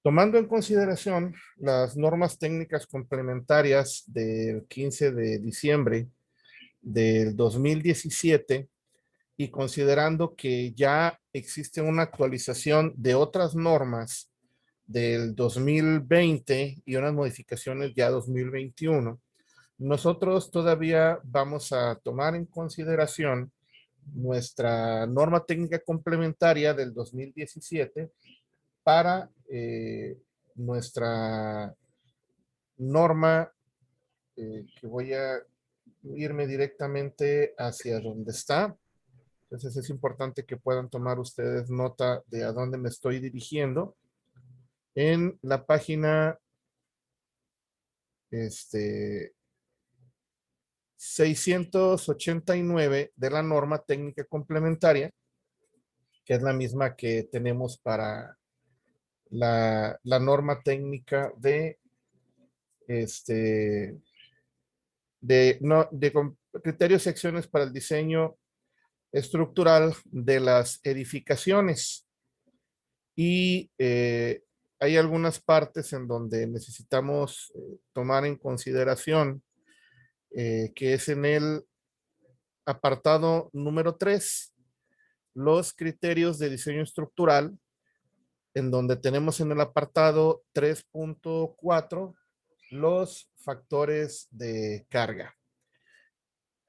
Tomando en consideración las normas técnicas complementarias del 15 de diciembre del 2017 y considerando que ya existe una actualización de otras normas del 2020 y unas modificaciones ya 2021, nosotros todavía vamos a tomar en consideración nuestra norma técnica complementaria del 2017 para nuestra norma, que voy a irme directamente hacia donde está. Entonces es importante que puedan tomar ustedes nota de a dónde me estoy dirigiendo. En la página 689 de la norma técnica complementaria, que es la misma que tenemos para la norma técnica de no, de criterios y acciones para el diseño estructural de las edificaciones. Y hay algunas partes en donde necesitamos tomar en consideración, que es en el apartado número 3, los criterios de diseño estructural, en donde tenemos en el apartado 3.4 los factores de carga.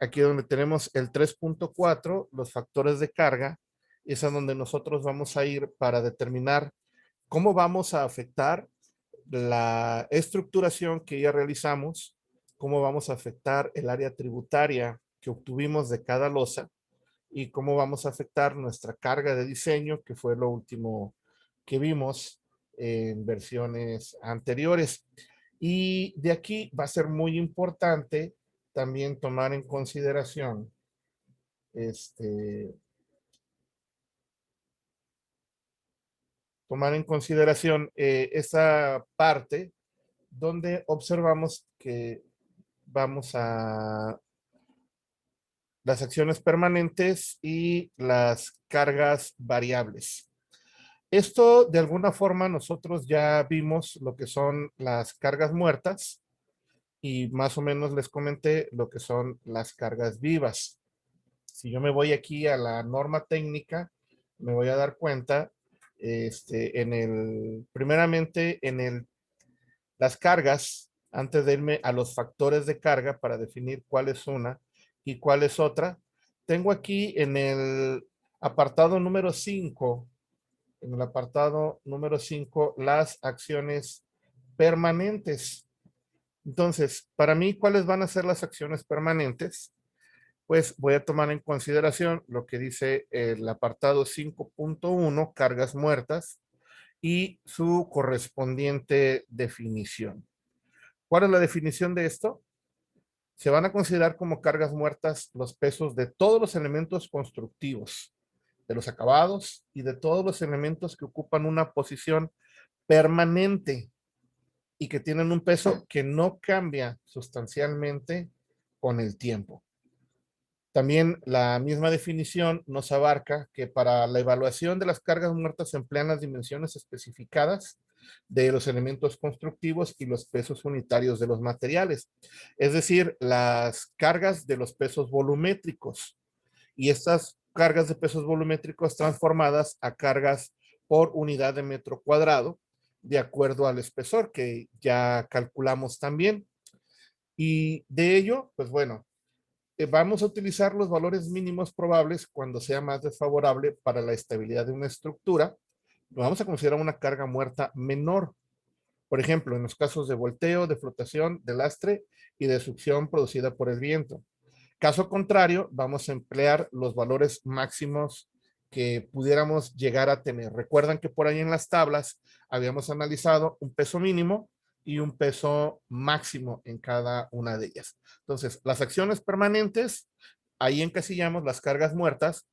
Aquí donde tenemos el 3.4, los factores de carga, es a donde nosotros vamos a ir para determinar cómo vamos a afectar la estructuración que ya realizamos, cómo vamos a afectar el área tributaria que obtuvimos de cada losa y cómo vamos a afectar nuestra carga de diseño, que fue lo último que vimos en versiones anteriores. Y de aquí va a ser muy importante también tomar en consideración esa parte donde observamos que vamos a las acciones permanentes y las cargas variables. Esto de alguna forma nosotros ya vimos lo que son las cargas muertas y más o menos les comenté lo que son las cargas vivas. Si yo me voy aquí a la norma técnica, me voy a dar cuenta, primeramente las cargas, antes de irme a los factores de carga para definir cuál es una y cuál es otra, tengo aquí en el apartado número 5, las acciones permanentes. Entonces, para mí, ¿cuáles van a ser las acciones permanentes? Pues voy a tomar en consideración lo que dice el apartado 5.1, cargas muertas, y su correspondiente definición. ¿Cuál es la definición de esto? Se van a considerar como cargas muertas los pesos de todos los elementos constructivos, de los acabados y de todos los elementos que ocupan una posición permanente y que tienen un peso que no cambia sustancialmente con el tiempo. También la misma definición nos abarca que para la evaluación de las cargas muertas se emplean las dimensiones especificadas de los elementos constructivos y los pesos unitarios de los materiales, es decir, las cargas de los pesos volumétricos, y estas cargas de pesos volumétricos transformadas a cargas por unidad de metro cuadrado de acuerdo al espesor que ya calculamos también. Y de ello, pues bueno, vamos a utilizar los valores mínimos probables cuando sea más desfavorable para la estabilidad de una estructura. Vamos a considerar una carga muerta menor. Por ejemplo, en los casos de volteo, de flotación, de lastre y de succión producida por el viento. Caso contrario, vamos a emplear los valores máximos que pudiéramos llegar a tener. Recuerdan que por ahí en las tablas habíamos analizado un peso mínimo y un peso máximo en cada una de ellas. Entonces, las acciones permanentes, ahí encasillamos las cargas muertas,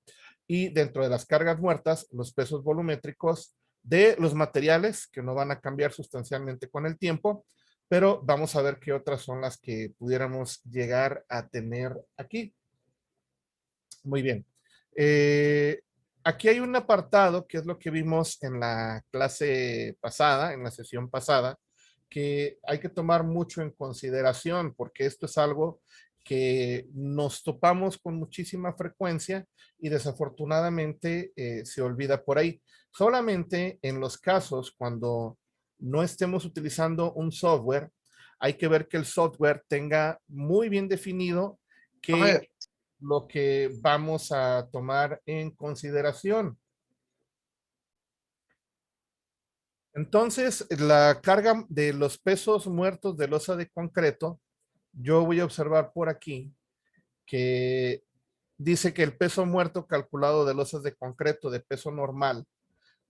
y dentro de las cargas muertas, los pesos volumétricos de los materiales que no van a cambiar sustancialmente con el tiempo, pero vamos a ver qué otras son las que pudiéramos llegar a tener aquí. Muy bien. aquí hay un apartado que es lo que vimos en la clase pasada, en la sesión pasada, que hay que tomar mucho en consideración porque esto es algo que nos topamos con muchísima frecuencia y desafortunadamente se olvida por ahí. Solamente en los casos cuando no estemos utilizando un software, hay que ver que el software tenga muy bien definido qué Profe, es lo que vamos a tomar en consideración. Entonces, la carga de los pesos muertos de losa de concreto, yo voy a observar por aquí que dice que el peso muerto calculado de losas de concreto de peso normal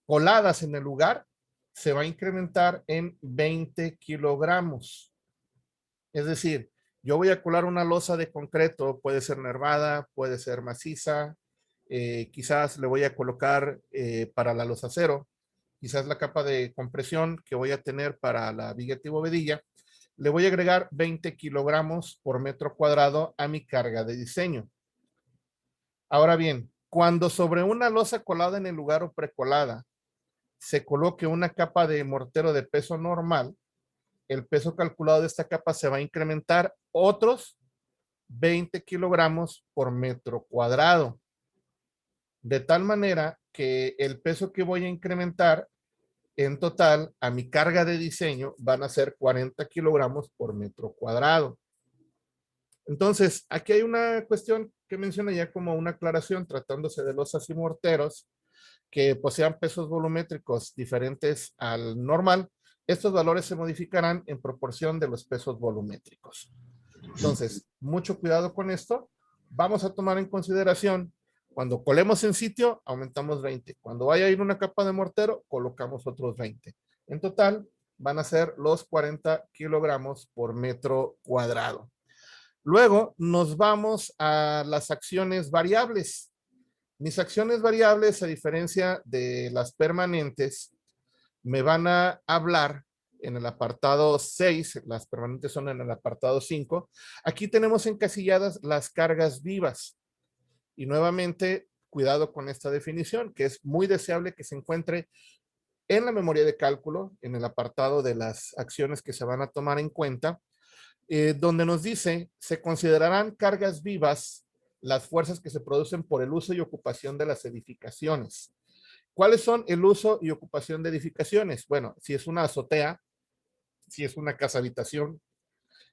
coladas en el lugar se va a incrementar en 20 kilogramos. Es decir, yo voy a colar una losa de concreto, puede ser nervada, puede ser maciza, quizás le voy a colocar para la losa cero, quizás la capa de compresión que voy a tener para la vigueta y bovedilla, le voy a agregar 20 kilogramos por metro cuadrado a mi carga de diseño. Ahora bien, cuando sobre una losa colada en el lugar o precolada se coloque una capa de mortero de peso normal, el peso calculado de esta capa se va a incrementar otros 20 kilogramos por metro cuadrado. De tal manera que el peso que voy a incrementar en total a mi carga de diseño van a ser 40 kilogramos por metro cuadrado. Entonces, aquí hay una cuestión que menciona ya como una aclaración tratándose de losas y morteros que posean pesos volumétricos diferentes al normal. Estos valores se modificarán en proporción de los pesos volumétricos. Entonces, mucho cuidado con esto. Vamos a tomar en consideración, cuando colemos en sitio, aumentamos 20. Cuando vaya a ir una capa de mortero, colocamos otros 20. En total, van a ser los 40 kilogramos por metro cuadrado. Luego, nos vamos a las acciones variables. Mis acciones variables, a diferencia de las permanentes, me van a hablar en el apartado 6, las permanentes son en el apartado 5. Aquí tenemos encasilladas las cargas vivas. Y nuevamente, cuidado con esta definición, que es muy deseable que se encuentre en la memoria de cálculo, en el apartado de las acciones que se van a tomar en cuenta, donde nos dice, se considerarán cargas vivas las fuerzas que se producen por el uso y ocupación de las edificaciones. ¿Cuáles son el uso y ocupación de edificaciones? Bueno, si es una azotea, si es una casa habitación,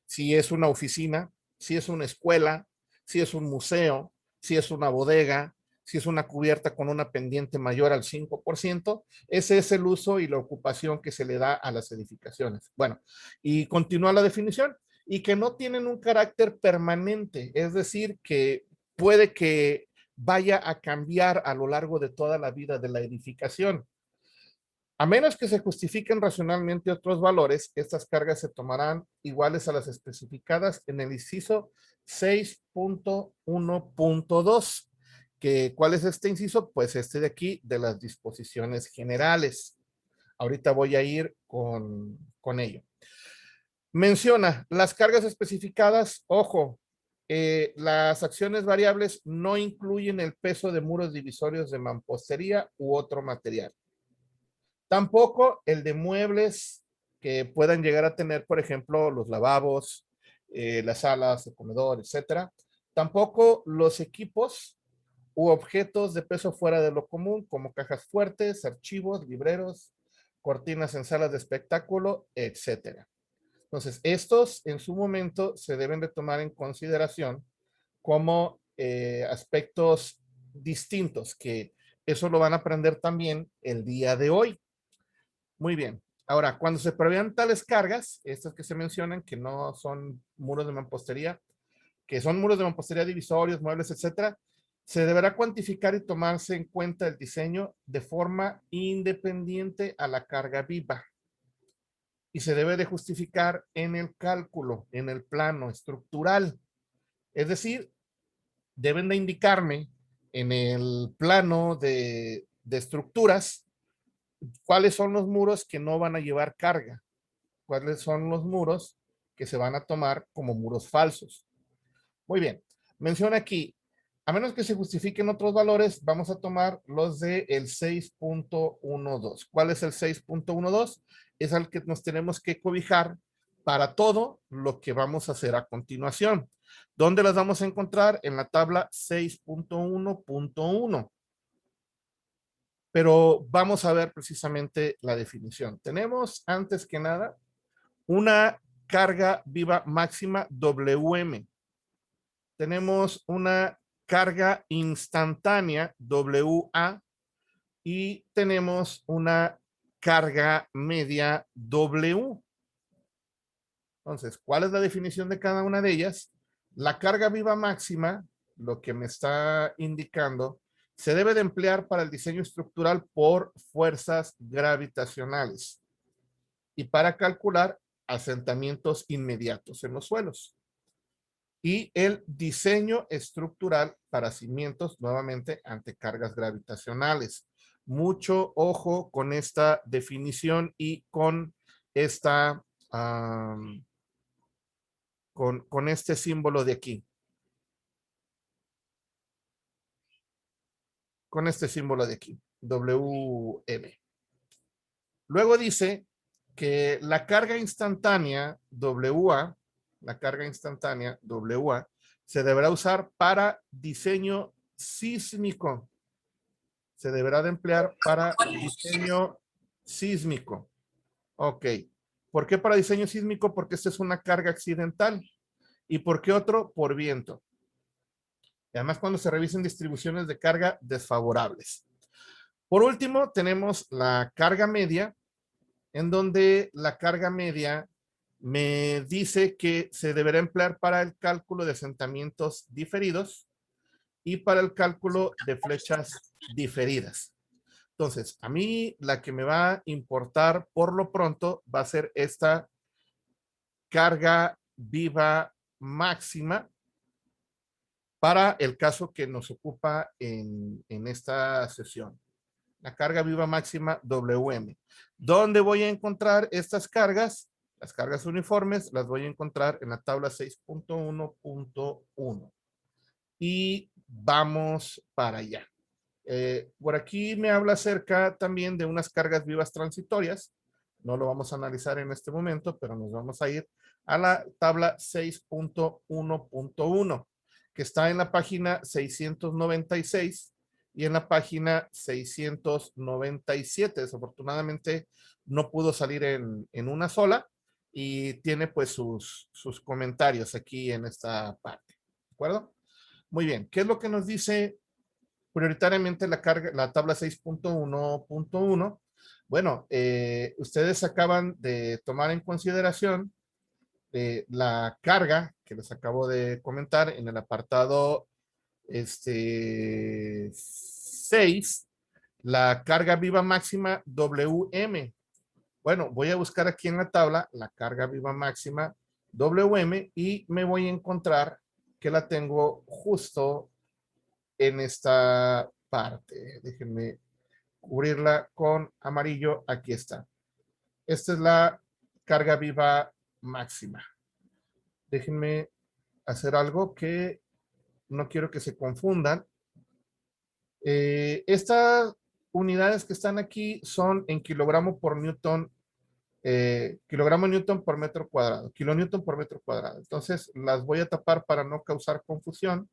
si es una oficina, si es una escuela, si es un museo, si es una bodega, si es una cubierta con una pendiente mayor al 5%, ese es el uso y la ocupación que se le da a las edificaciones. Bueno, y continúa la definición, y que no tienen un carácter permanente, es decir, que puede que vaya a cambiar a lo largo de toda la vida de la edificación. A menos que se justifiquen racionalmente otros valores, estas cargas se tomarán iguales a las especificadas en el inciso 6.1.2. ¿Cuál es este inciso? Pues este de aquí, de las disposiciones generales. Ahorita voy a ir con ello. Menciona las cargas especificadas, ojo, las acciones variables no incluyen el peso de muros divisorios de mampostería u otro material. Tampoco el de muebles que puedan llegar a tener, por ejemplo, los lavabos, las salas, el comedor, etcétera. Tampoco los equipos u objetos de peso fuera de lo común, como cajas fuertes, archivos, libreros, cortinas en salas de espectáculo, etcétera. Entonces, estos en su momento se deben de tomar en consideración como aspectos distintos, que eso lo van a aprender también el día de hoy. Muy bien. Ahora, cuando se prevean tales cargas, estas que se mencionan, que no son muros de mampostería, que son muros de mampostería divisorios, muebles, etcétera, se deberá cuantificar y tomarse en cuenta el diseño de forma independiente a la carga viva. Y se debe de justificar en el cálculo, en el plano estructural. Es decir, deben de indicarme en el plano de estructuras cuáles son los muros que no van a llevar carga, cuáles son los muros que se van a tomar como muros falsos. Muy bien, menciona aquí, A menos que se justifiquen otros valores, vamos a tomar los del 6.12. ¿Cuál es el 6.12? Es al que nos tenemos que cobijar para todo lo que vamos a hacer a continuación. ¿Dónde las vamos a encontrar? En la tabla 6.1.1. Pero vamos a ver precisamente la definición. Tenemos, antes que nada, una carga viva máxima WM. Tenemos una carga instantánea WA y tenemos una carga media W. Entonces, ¿cuál es la definición de cada una de ellas? La carga viva máxima, lo que me está indicando, se debe de emplear para el diseño estructural por fuerzas gravitacionales y para calcular asentamientos inmediatos en los suelos. Y el diseño estructural para cimientos, nuevamente, ante cargas gravitacionales. Mucho ojo con esta definición y con esta, con este símbolo de aquí. Con este símbolo de aquí, WM. Luego dice que la carga instantánea WA, la carga instantánea WA, se deberá usar para diseño sísmico. Se deberá de emplear para diseño sísmico. Ok. ¿Por qué para diseño sísmico? Porque esta es una carga accidental. ¿Y por qué otro? Por viento. Y además cuando se revisen distribuciones de carga desfavorables. Por último, tenemos la carga media, en donde la carga media me dice que se deberá emplear para el cálculo de asentamientos diferidos y para el cálculo de flechas diferidas. Entonces, a mí la que me va a importar por lo pronto va a ser esta carga viva máxima para el caso que nos ocupa en esta sesión. La carga viva máxima WM. ¿Dónde voy a encontrar estas cargas? Las cargas uniformes las voy a encontrar en la tabla 6.1.1. Y vamos para allá. Por aquí me habla acerca también de unas cargas vivas transitorias. No lo vamos a analizar en este momento, pero nos vamos a ir a la tabla 6.1.1, que está en la página 696 y en la página 697. Desafortunadamente no pudo salir en una sola y tiene pues sus comentarios aquí en esta parte. ¿De acuerdo? Muy bien. ¿Qué es lo que nos dice prioritariamente la tabla 6.1.1? Bueno, ustedes acaban de tomar en consideración la carga que les acabo de comentar en el apartado 6, la carga viva máxima WM. Bueno, voy a buscar aquí en la tabla la carga viva máxima WM y me voy a encontrar que la tengo justo en esta parte. Déjenme cubrirla con amarillo. Aquí está. Esta es la carga viva máxima. Déjenme hacer algo que no quiero que se confundan. Estas unidades que están aquí son en kilogramo por newton, kilogramo newton por metro cuadrado, kilonewton por metro cuadrado. Entonces las voy a tapar para no causar confusión.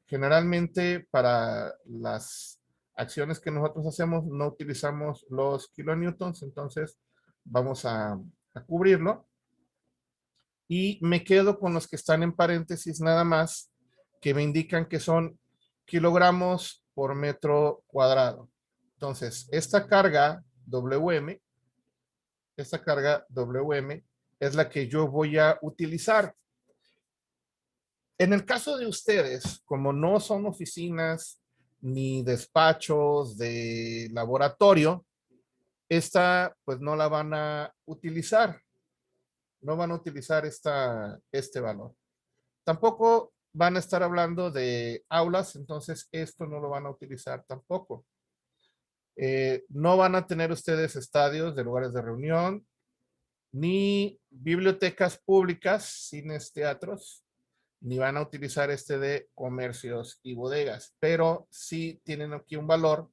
Generalmente para las acciones que nosotros hacemos no utilizamos los kilonewtons, entonces vamos a cubrirlo. Y me quedo con los que están en paréntesis nada más, que me indican que son kilogramos por metro cuadrado. Entonces, esta carga WM es la que yo voy a utilizar. En el caso de ustedes, como no son oficinas ni despachos de laboratorio, esta pues no la van a utilizar. No van a utilizar este valor. Tampoco van a estar hablando de aulas, entonces esto no lo van a utilizar tampoco. No van a tener ustedes estadios de lugares de reunión, ni bibliotecas públicas, cines, teatros, ni van a utilizar este de comercios y bodegas, pero sí tienen aquí un valor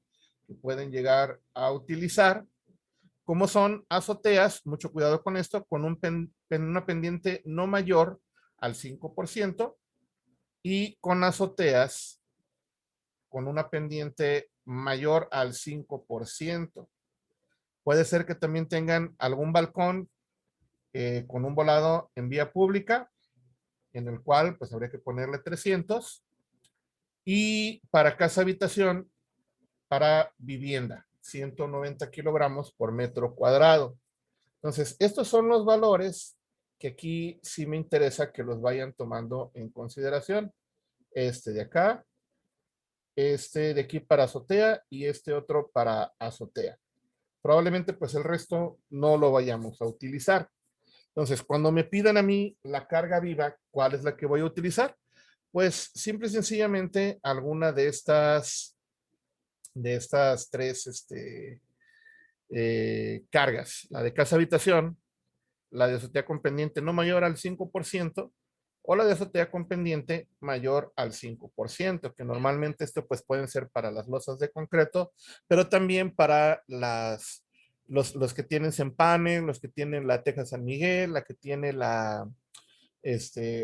que pueden llegar a utilizar, como son azoteas, mucho cuidado con esto, con una pendiente no mayor al 5% y con azoteas con una pendiente mayor al 5%. Puede ser que también tengan algún balcón con un volado en vía pública, en el cual pues habría que ponerle 300. Y para casa habitación, para vivienda, 190 kilogramos por metro cuadrado. Entonces, estos son los valores que aquí sí me interesa que los vayan tomando en consideración. Este de acá, este de aquí para azotea y este otro para azotea. Probablemente pues el resto no lo vayamos a utilizar. Entonces, cuando me pidan a mí la carga viva, ¿cuál es la que voy a utilizar? Pues simple y sencillamente alguna de estas tres cargas. La de casa habitación, la de azotea con pendiente no mayor al 5% o la de azotea con pendiente mayor al 5%, que normalmente esto pues pueden ser para las losas de concreto, pero también para los que tienen Cempane, los que tienen la teja San Miguel, la que tiene la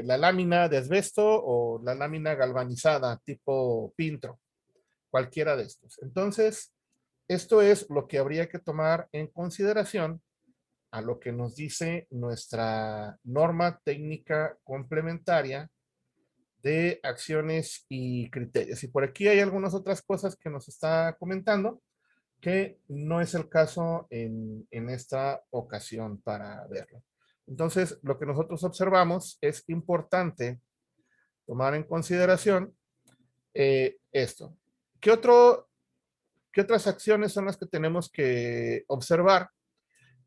lámina de asbesto o la lámina galvanizada tipo Pintro, cualquiera de estos. Entonces, esto es lo que habría que tomar en consideración a lo que nos dice nuestra norma técnica complementaria de acciones y criterios. Y por aquí hay algunas otras cosas que nos está comentando que no es el caso en esta ocasión para verlo. Entonces, lo que nosotros observamos es importante tomar en consideración esto. ¿Qué otras acciones son las que tenemos que observar?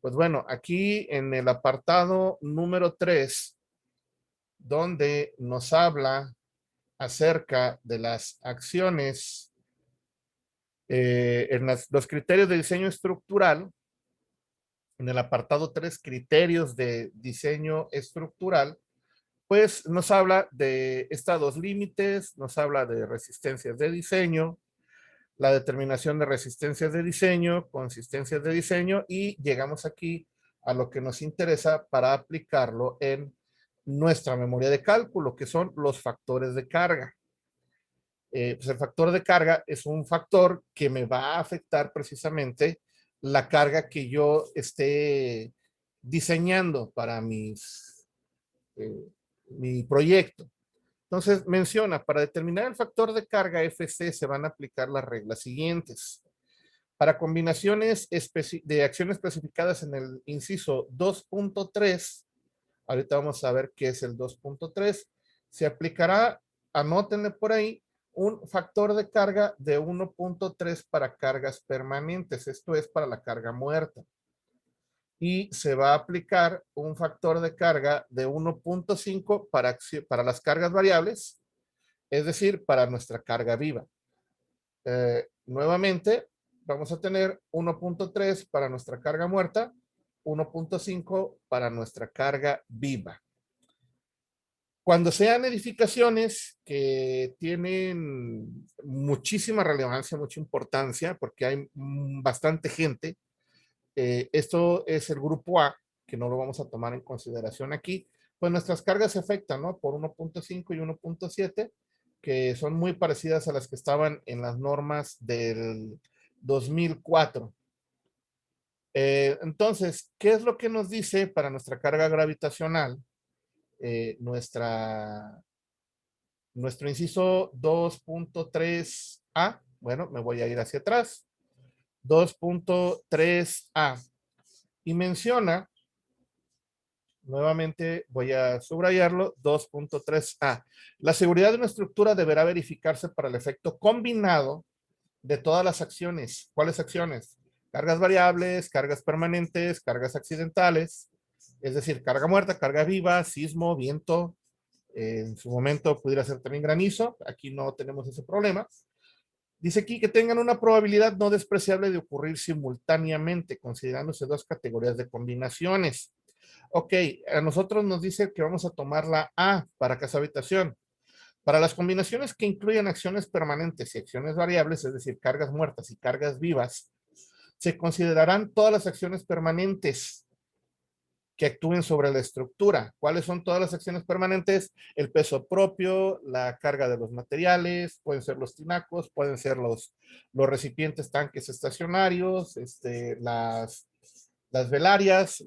Pues bueno, aquí en el apartado número 3, donde nos habla acerca de las acciones en los criterios de diseño estructural, en el apartado 3, criterios de diseño estructural, pues nos habla de estados límites, nos habla de resistencias de diseño, la determinación de resistencias de diseño, consistencias de diseño y llegamos aquí a lo que nos interesa para aplicarlo en nuestra memoria de cálculo, que son los factores de carga. Pues el factor de carga es un factor que me va a afectar precisamente la carga que yo esté diseñando para mi proyecto. Entonces menciona, para determinar el factor de carga FC se van a aplicar las reglas siguientes. Para combinaciones de acciones especificadas en el inciso 2.3, ahorita vamos a ver qué es el 2.3, se aplicará, anótenle por ahí, un factor de carga de 1.3 para cargas permanentes, esto es para la carga muerta. Y se va a aplicar un factor de carga de 1.5 para las cargas variables, es decir, para nuestra carga viva. Nuevamente, vamos a tener 1.3 para nuestra carga muerta, 1.5 para nuestra carga viva. Cuando sean edificaciones que tienen muchísima relevancia, mucha importancia, porque hay bastante gente, esto es el grupo A, que no lo vamos a tomar en consideración aquí, pues nuestras cargas se afectan, ¿no? Por 1.5 y 1.7, que son muy parecidas a las que estaban en las normas del 2004. Entonces, ¿qué es lo que nos dice para nuestra carga gravitacional? Nuestro inciso 2.3a, bueno, me voy a ir hacia atrás, 2.3a, y menciona, nuevamente voy a subrayarlo, 2.3a, la seguridad de una estructura deberá verificarse para el efecto combinado de todas las acciones. ¿Cuáles acciones? Cargas variables, cargas permanentes, cargas accidentales, es decir, carga muerta, carga viva, sismo, viento, en su momento pudiera ser también granizo, aquí no tenemos ese problema. Dice aquí que tengan una probabilidad no despreciable de ocurrir simultáneamente, considerándose dos categorías de combinaciones. Ok, a nosotros nos dice que vamos a tomar la A para casa habitación. Para las combinaciones que incluyen acciones permanentes y acciones variables, es decir, cargas muertas y cargas vivas, se considerarán todas las acciones permanentes que actúen sobre la estructura. ¿Cuáles son todas las acciones permanentes? El peso propio, la carga de los materiales, pueden ser los tinacos, pueden ser los recipientes, tanques estacionarios, las velarias,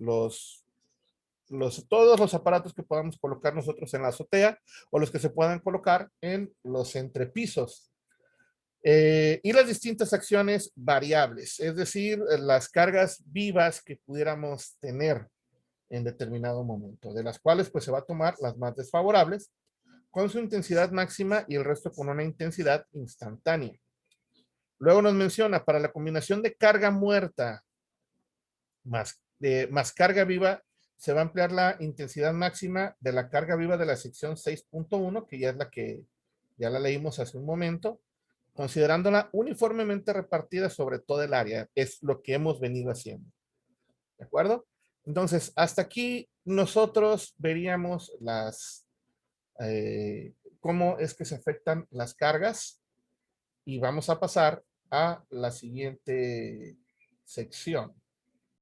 todos los aparatos que podamos colocar nosotros en la azotea o los que se puedan colocar en los entrepisos. Y las distintas acciones variables, es decir, las cargas vivas que pudiéramos tener en determinado momento, de las cuales pues se va a tomar las más desfavorables con su intensidad máxima y el resto con una intensidad instantánea. Luego nos menciona, para la combinación de carga muerta más carga viva, se va a ampliar la intensidad máxima de la carga viva de la sección 6.1, que ya es la que ya la leímos hace un momento, considerándola uniformemente repartida sobre todo el área. Es lo que hemos venido haciendo. ¿De acuerdo? Entonces, hasta aquí nosotros veríamos cómo es que se afectan las cargas y vamos a pasar a la siguiente sección.